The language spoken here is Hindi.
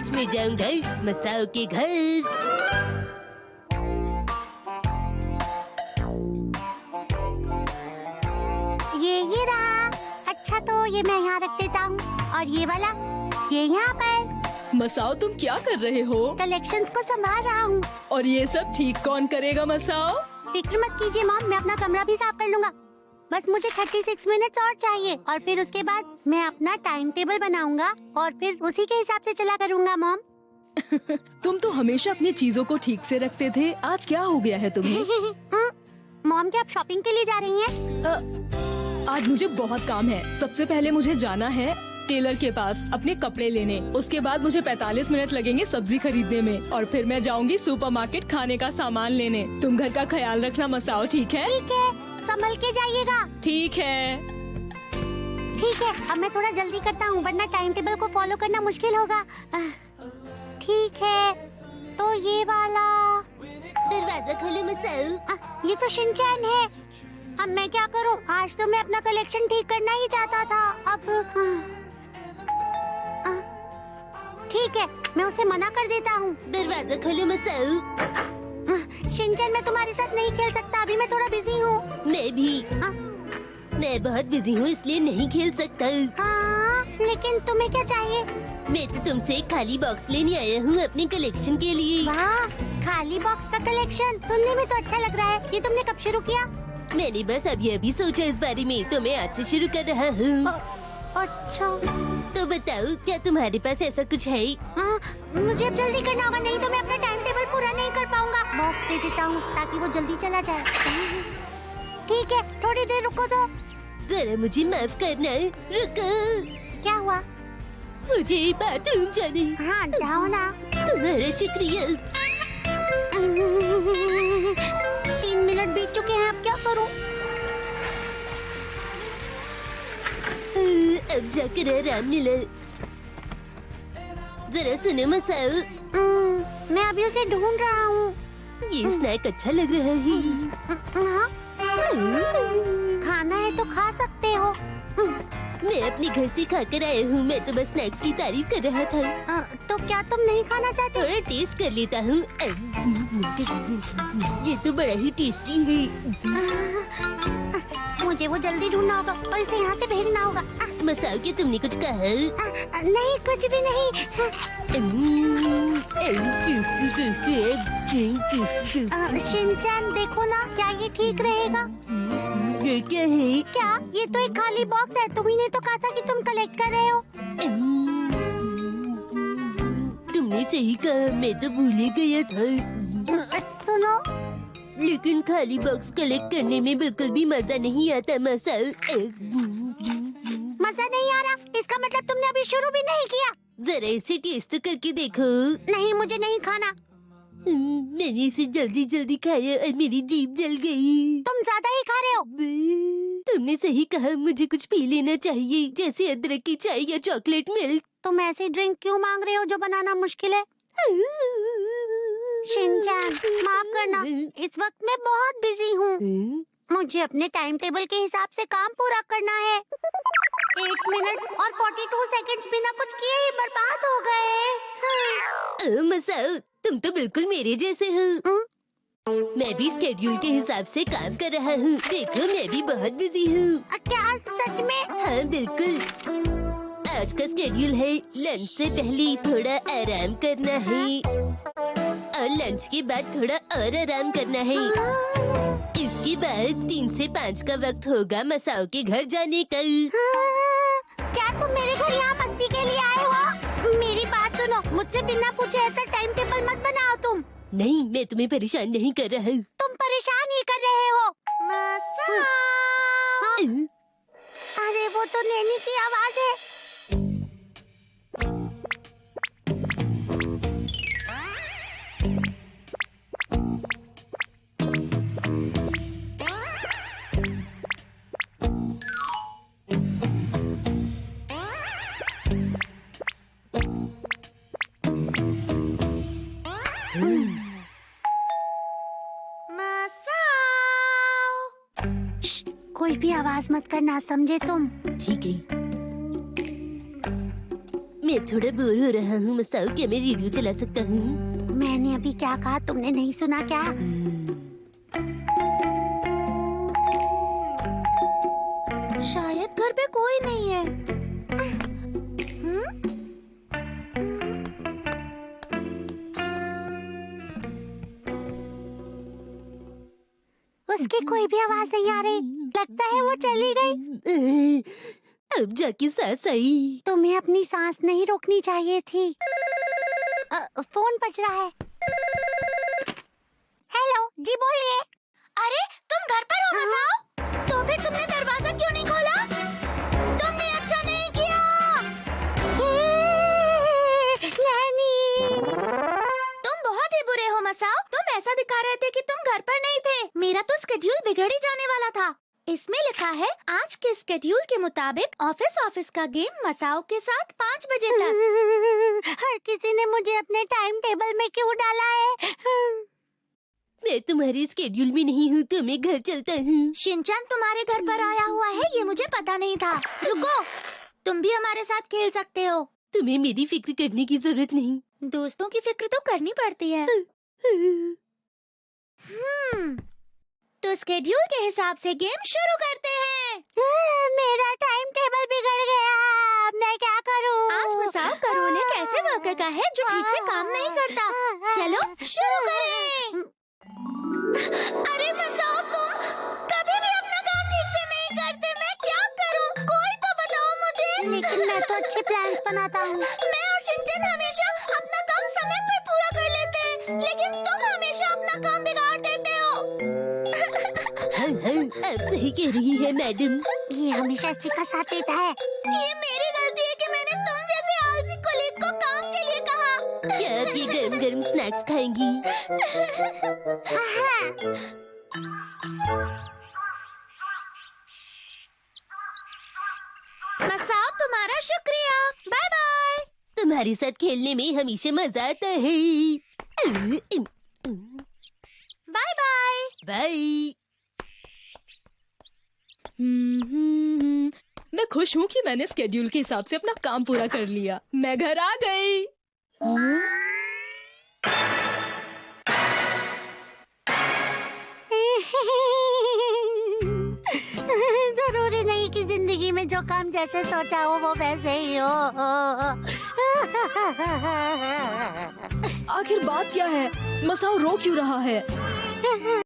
आज मैं जाऊंगा मसाओ के घर। ये रहा। अच्छा तो ये मैं यहाँ रख देता हूँ और ये वाला ये यहाँ पर। मसाओ तुम क्या कर रहे हो? कलेक्शंस को संभाल रहा हूँ। और ये सब ठीक कौन करेगा मसाओ? फिक्र मत कीजिए मॉम, मैं अपना कमरा भी साफ कर लूंगा। बस मुझे 36 मिनट्स और चाहिए और फिर उसके बाद मैं अपना टाइम टेबल बनाऊंगा और फिर उसी के हिसाब से चला करूंगा मॉम। तुम तो हमेशा अपनी चीजों को ठीक से रखते थे, आज क्या हो गया है तुम्हें? मॉम क्या आप शॉपिंग के लिए जा रही हैं? आज मुझे बहुत काम है। सबसे पहले मुझे जाना है टेलर के पास अपने कपड़े लेने। उसके बाद मुझे 45 मिनट लगेंगे सब्जी खरीदने में और फिर मैं जाऊंगी सुपरमार्केट खाने का सामान लेने। तुम घर का ख्याल रखना मसाओ, ठीक है? ठीक है, संभल के जाइएगा। ठीक है। ठीक है, अब मैं थोड़ा जल्दी करता हूँ वरना टाइम टेबल को फॉलो करना मुश्किल होगा। ठीक है, तो ये वाला दरवाजा खोलो मसाओ। ये तो शिनचैन है। अब मैं क्या करूँ? आज तो मैं अपना कलेक्शन ठीक करना ही चाहता था। अब ठीक है, मैं उसे मना कर देता हूँ। दरवाजा खोलो मसाओ। शिनचैन मैं तुम्हारे साथ नहीं खेल सकता, अभी मैं थोड़ा बिजी हूँ। मैं भी। मैं बहुत बिजी हूँ इसलिए नहीं खेल सकता। हाँ, लेकिन तुम्हें क्या चाहिए? मैं तो तुमसे एक खाली बॉक्स लेने आया हूँ अपने कलेक्शन के लिए। वाह, खाली बॉक्स का कलेक्शन सुनने में तो अच्छा लग रहा है। ये तुमने कब शुरू किया? मैंने बस अभी सोचा इस बारे में, तो मैं आज से शुरू कर रहा हूँ। अच्छा, तो बताओ क्या तुम्हारे पास ऐसा कुछ है? मुझे अब जल्दी करना होगा, नहीं तो मैं अपना टाइम टेबल पूरा नहीं कर पाऊंगा। बॉक्स दे देता हूँ ताकि वो जल्दी चला जाए। ठीक है, थोड़ी देर रुको तो। जरा मुझे माफ करना, रुको। क्या हुआ? मुझे बाथरूम जाने। हाँ, जाओ ना। तुम्हारा शुक्रिया। 3 मिनट बीत चुके हैं, अब क्या करूँ? अब जाकर आराम मिला। जरा सुनो मसाओ। मैं अभी उसे ढूंढ रहा हूँ। ये स्नैक अच्छा लग रहा है। हाँ? खाना है तो खा सकते हो। मैं अपने घर से खाकर आया हूँ, मैं तो बस स्नैक्स की तारीफ कर रहा था। तो क्या तुम नहीं खाना चाहते? थोड़ा टेस्ट कर लेता हूँ। ये तो बड़ा ही टेस्टी है। मुझे वो जल्दी ढूंढना होगा और इसे यहाँ से भेजना होगा। मसाओ क्या तुमने कुछ कहा? नहीं, कुछ भी नहीं। शिनचैन देखो ना, क्या ये ठीक रहेगा? ये क्या है? क्या ये तो एक खाली बॉक्स है। तुम्ही ने तो कहा था कि तुम कलेक्ट कर रहे हो। तुमने सही कहा, मैं तो भूल ही गया था। सुनो, लेकिन खाली बॉक्स कलेक्ट करने में बिल्कुल भी मजा नहीं आता मसाओ। मजा नहीं आ रहा? इसका मतलब तुमने अभी शुरू भी नहीं किया। जरा इसे टेस्ट तो करके देखो। नहीं, मुझे नहीं खाना। मैंने इसे जल्दी खाया और मेरी जीभ जल गई। तुम ज्यादा ही खा रहे हो। तुमने सही कहा, मुझे कुछ पी लेना चाहिए, जैसे अदरक की चाय या चॉकलेट मिल्क। तुम ऐसे ड्रिंक क्यों मांग रहे हो जो बनाना मुश्किल है? शिनचैन माफ करना, इस वक्त मैं बहुत बिजी हूँ। मुझे अपने टाइम टेबल के हिसाब से काम पूरा करना है। 8 मिनट और 42 सेकंड्स बिना कुछ किए ही बर्बाद हो गए। मसाओ तुम तो बिल्कुल मेरे जैसे हो। मैं भी स्केड्यूल के हिसाब से काम कर रहा हूँ। देखो मैं भी बहुत बिजी हूँ। क्या सच में? हाँ बिल्कुल। आज का स्केड्यूल है लंच से पहले थोड़ा आराम करना है और लंच के बाद थोड़ा और आराम करना है। इसके बाद 3 से 5 का वक्त होगा मसाओ के घर जाने का। क्या तुम मेरे घर यहाँ मस्ती के लिए आए हो? मेरी बात सुनो, मुझसे बिना पूछे ऐसा टाइम टेबल मत बनाओ तुम। नहीं, मैं तुम्हें परेशान नहीं कर रहा हूँ। तुम परेशान ही कर रहे हो। अरे वो तो नैनी की आवाज है। कोई भी आवाज मत करना, समझे तुम? ठीक है। मैं थोड़ा बोर हो रहा हूँ मसाओ, क्या मैं रेडियो चला सकता हूँ? मैंने अभी क्या कहा तुमने नहीं सुना क्या? शायद घर पे कोई नहीं है। उसकी कोई भी आवाज नहीं आ रही। लगता है वो चली गई। अब जाके सांस आई। तुम्हें अपनी सांस नहीं रोकनी चाहिए थी। फोन बज रहा है। हेलो जी, बोलिए। अरे तुम घर पर हो मसाओ? तो फिर तुमने दरवाजा क्यों नहीं खोला? तुमने अच्छा नहीं किया। नैनी, तुम बहुत ही बुरे हो मसाओ। तुम ऐसा दिखा रहे थे कि तुम घर पर नहीं थे। मेरा तो स्केड्यूल बिगड़ ही जाने वाला था। इसमें लिखा है आज के स्केड्यूल के मुताबिक ऑफिस का गेम मसाओ के साथ 5 बजे तक। हर किसी ने मुझे अपने टाइम टेबल में क्यों डाला है? मैं तुम्हारे स्केड्यूल में नहीं हूँ, तो मैं घर चलता हूँ। शिनचैन तुम्हारे घर पर आया हुआ है, ये मुझे पता नहीं था। रुको, तुम भी हमारे साथ खेल सकते हो। तुम्हें मेरी फिक्र करने की जरूरत नहीं। दोस्तों की फिक्र तो करनी पड़ती है। तो स्केड्यूल के हिसाब से गेम शुरू करते हैं। मेरा टाइम टेबल बिगड़ गया, अब मैं क्या करूं? आज मसाओ का रोल एक ऐसे वर्कर का है जो ठीक से काम नहीं करता। चलो शुरू करें। अरे मसाओ, तुम कभी भी अपना काम ठीक से नहीं करते। मैं क्या करूं? कोई तो बताओ मुझे। लेकिन मैं तो अच्छे प्लान्स बनाता हूँ। मैं और शिनचैन हमेशा अपना काम समय पर पूरा कर लेते हैं, लेकिन तुम हमेशा अपना काम बिगाड़ देते हो। आप सही कह रही है मैडम। ये हमेशा इसी का साथ देता है। ये मेरी गलती है कि मैंने तुम जैसे आलसी कोलीग को काम के लिए कहा। क्या आप ये गरम गरम स्नैक्स खाएंगी? मसाओ, तुम्हारा शुक्रिया। Bye bye. तुम्हारे साथ खेलने में हमेशा मजा आता है। Bye bye. बाय। मैं खुश हूँ कि मैंने स्केड्यूल के हिसाब से अपना काम पूरा कर लिया। मैं घर आ गई। जरूरी नहीं कि जिंदगी में जो काम जैसे सोचा हो वो वैसे ही हो। आखिर बात क्या है? मसाओ रो क्यों रहा है?